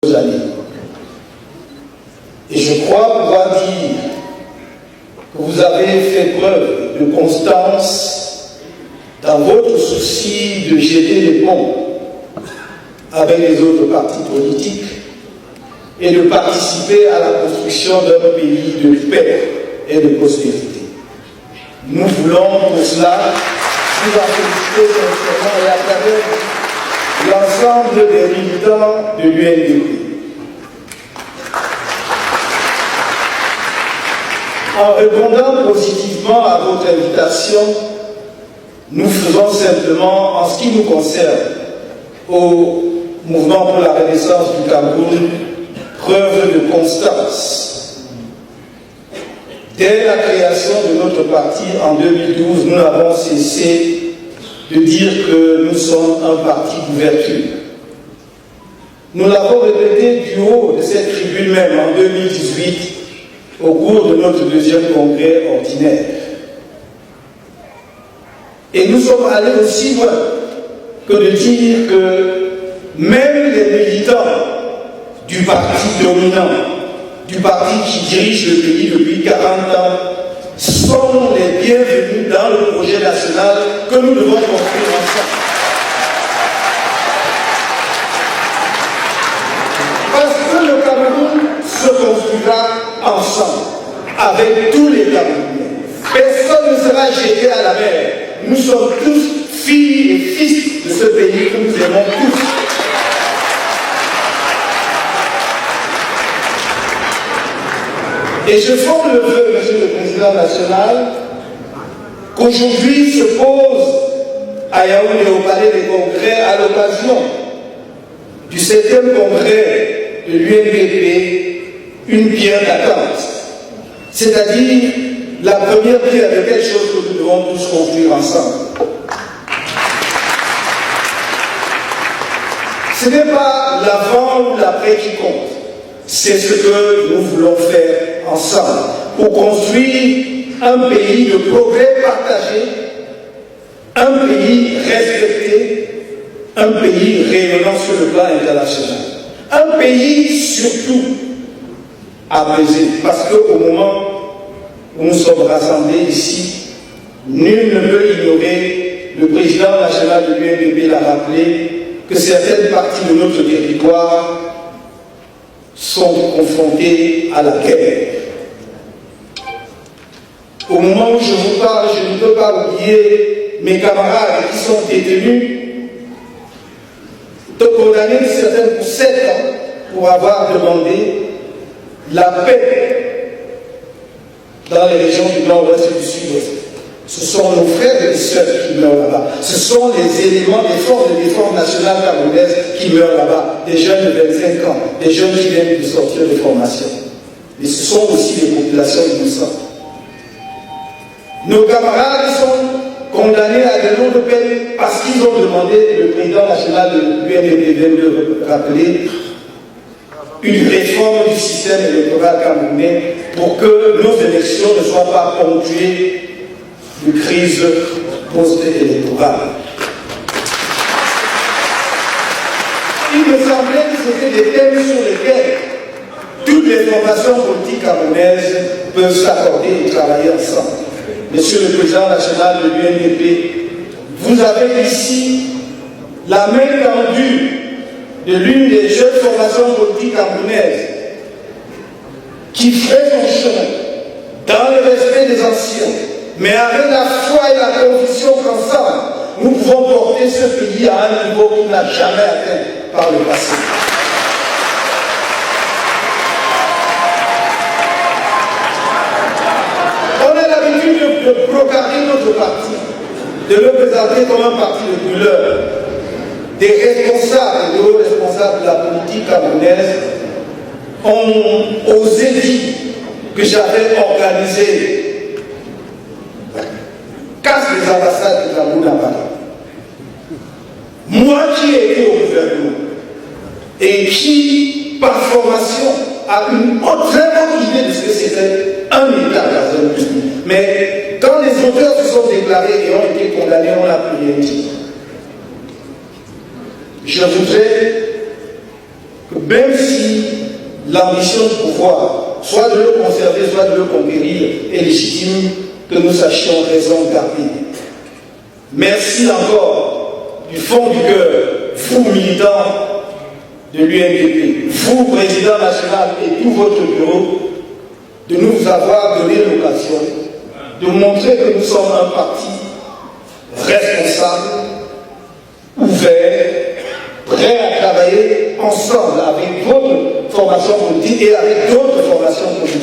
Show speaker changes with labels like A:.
A: années. Et je crois pouvoir dire que vous avez fait preuve de constance dans votre souci de jeter les ponts avec les autres partis politiques et de participer à la construction d'un pays de paix et de prospérité. Nous voulons pour cela vous en féliciter sincèrement et à travers l'ensemble des militants de l'UNDP. En répondant positivement à votre invitation, nous faisons simplement, en ce qui nous concerne, au mouvement pour la renaissance du Cameroun, preuve de constance. Dès la création de notre parti en 2012, nous n'avons cessé de dire que nous sommes un parti d'ouverture. Nous l'avons répété du haut de cette tribune même en 2018, au cours de notre deuxième congrès ordinaire. Et nous sommes allés aussi loin que de dire que même les militants du parti dominant, du parti qui dirige le pays depuis 40 ans, sont les bienvenus dans le projet national que nous devons construire ensemble. Parce que le Cameroun se construira ensemble, avec tous les Camerounais. Personne ne sera jeté à la mer. Nous sommes tous filles et fils de ce pays que nous aimons tous. Et je forme le vœu, Monsieur le Président national, qu'aujourd'hui se pose à Yaoundé au Palais des Congrès à l'occasion du 7e congrès de l'UNDP une pierre d'attente, c'est-à-dire la première pierre de quelque chose que nous devons tous construire ensemble. Ce n'est pas l'avant ou l'après qui compte, c'est ce que nous voulons faire ensemble pour construire un pays de progrès partagé, un pays respecté, un pays rayonnant sur le plan international, un pays surtout apaisé, parce qu'au moment où nous sommes rassemblés ici, nul ne peut ignorer, le président national de l'UNDP l'a rappelé, que certaines parties de notre territoire sont confrontées à la guerre. Au moment où je vous parle, je ne peux pas oublier mes camarades qui sont détenus, condamnés certains pour 7 ans pour avoir demandé la paix dans les régions du nord-ouest et du sud-ouest. Ce sont nos frères et sœurs qui meurent là-bas. Ce sont les éléments des forces de défense nationale camerounaise qui meurent là-bas. Des jeunes de 25 ans, des jeunes qui viennent de sortir de formation. Mais ce sont aussi les populations innocentes. Nos camarades sont condamnés à de longues peines parce qu'ils ont demandé, le président national de l'UNDP vient de rappeler, une réforme du système électoral camerounais pour que nos élections ne soient pas ponctuées de crise post-électorale. Il me semblait que c'était des thèmes sur lesquels toutes les formations politiques camerounaises peuvent s'accorder et travailler ensemble. Monsieur le Président national de l'UNDP, vous avez ici la main tendue de l'une des jeunes formations politiques camerounaises qui ferait son chemin dans le respect des anciens, mais avec la foi et la conviction qu'ensemble, nous pouvons porter ce pays à un niveau qu'il n'a jamais atteint par le passé. On a l'habitude de brocarder notre parti, de le présenter comme un parti de brûleurs. Des responsables et de hauts responsables de la politique camerounaise ont osé dire que j'avais organisé casse les ambassades du Cameroun à Paris. Moi qui ai été au gouvernement et qui, par formation, a une très bonne idée de ce que c'était un État dans un pays. Mais quand les auteurs se sont déclarés et ont été condamnés, on n'a plus rien dit. Je voudrais que même si l'ambition du pouvoir, soit de le conserver, soit de le conquérir, est légitime, que nous sachions raison garder. Merci encore du fond du cœur, vous militants de l'UNDP, vous président national et tout votre bureau, de nous avoir donné l'occasion de montrer que nous sommes un parti responsable, ouvert, prêt à travailler ensemble avec votre formation politique et avec d'autres formations politiques.